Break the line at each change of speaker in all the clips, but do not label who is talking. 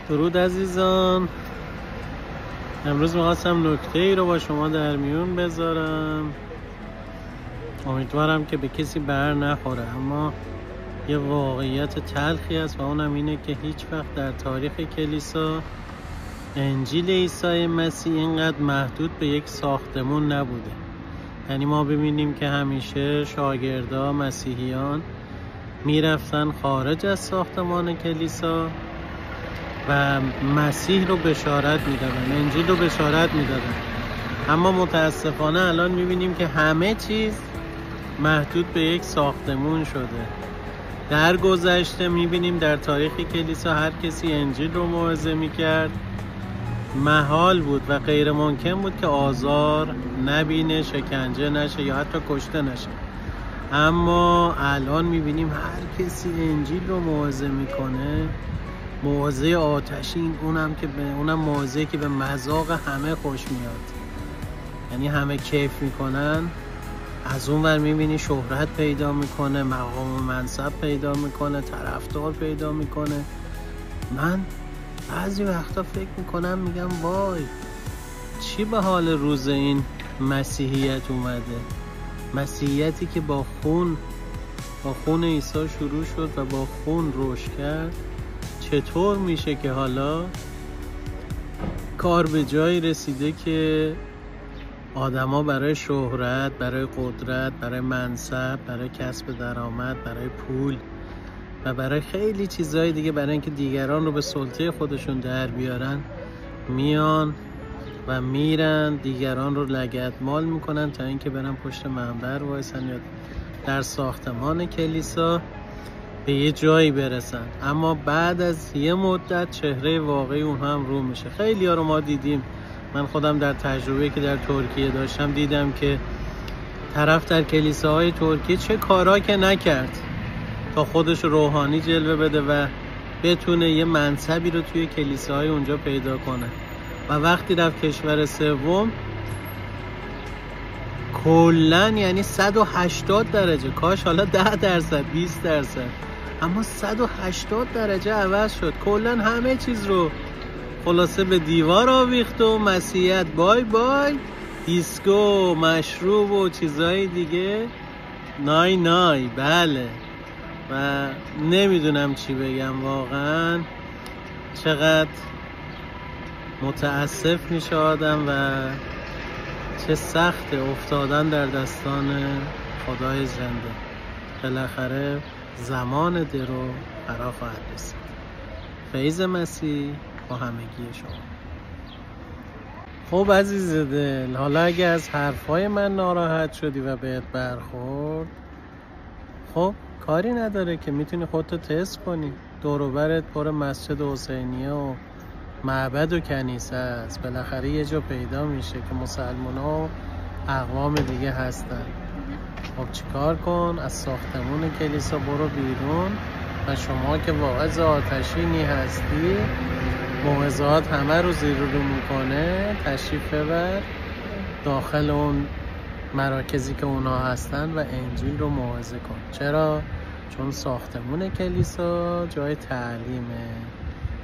درود عزیزان. امروز می‌خواستم نکته ای رو با شما در میون بذارم. امیدوارم که به کسی بر نخوره، اما یه واقعیت تلخی است و اونم اینه که هیچ وقت در تاریخ کلیسا انجیل عیسی مسیح اینقدر محدود به یک ساختمون نبوده. یعنی ما ببینیم که همیشه شاگردا مسیحیان میرفتن خارج از ساختمان کلیسا و مسیح رو بشارت میدادن، انجیل رو بشارت میدادن. اما متاسفانه الان میبینیم که همه چیز محدود به یک ساختمون شده. در گذشته میبینیم در تاریخ کلیسا هر کسی انجیل رو موعظه میکرد محال بود و غیر ممکن بود که آزار نبینه، شکنجه نشه یا حتی کشته نشه. اما الان میبینیم هر کسی انجیل رو موعظه میکنه، موعظه آتشین، اونم موعظه‌ای که به مذاق همه خوش میاد، یعنی همه کیف میکنن. از اون ور میبینی شهرت پیدا میکنه، مقام و منصب پیدا میکنه، طرفدار پیدا میکنه. من بعضی وقتا فکر میکنم، میگم وای چی به حال روز این مسیحیت اومده. مسیحیتی که با خون عیسی شروع شد و با خون رشد کرد، چطور میشه که حالا کار به جایی رسیده که آدما برای شهرت، برای قدرت، برای منصب، برای کسب درآمد، برای پول و برای خیلی چیزهای دیگه، برای اینکه دیگران رو به سلطه خودشون در بیارن، میان و میرن دیگران رو لگدمال میکنن تا اینکه برن پشت منبر وایسن یا در ساختمان کلیسا به یه جایی برسن. اما بعد از یه مدت چهره واقعی اون هم رو میشه. خیلی ها رو ما دیدیم. من خودم در تجربه که در ترکیه داشتم دیدم که طرف در کلیساهای ترکیه چه کارا که نکرد تا خودش روحانی جلوه بده و بتونه یه منصبی رو توی کلیساهای اونجا پیدا کنه. و وقتی رفت کشور سوم کلن، یعنی 180 درجه، کاش حالا 10% 20%، اما 180 درجه عوض شد. کلن همه چیز رو خلاصه به دیوار آویخت و مسیحیت بای بای، دیسکو، مشروب و چیزهای دیگه نای. بله، و نمیدونم چی بگم، واقعا چقدر متاسف میشه آدم و چه سخت افتادن در دستان خدای زنده. بالاخره زمان درو فرا خواهد رسید. فیض مسیح با همگی شما. خب عزیز دل، حالا اگه از حرفای من ناراحت شدی و بهت برخورد، خب کاری نداره که میتونی خودتو تست کنی. دور و برت پر مسجد حسینیه و معبد و کنیسه است. بالاخره یه جا پیدا میشه که مسلمان‌ها و اقوام دیگه هستن. خب چیکار کن؟ از ساختمون کلیسا برو بیرون و شما که واعظ آتشینی هستی، موعظات همه رو زیر رو میکنه، تشریف ببر داخل اون مراکزی که اونا هستن و انجیل رو موعظه کن. چرا؟ چون ساختمون کلیسا جای تعلیمه.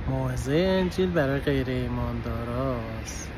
موعظه انجیل برای غیر ایمانداراست.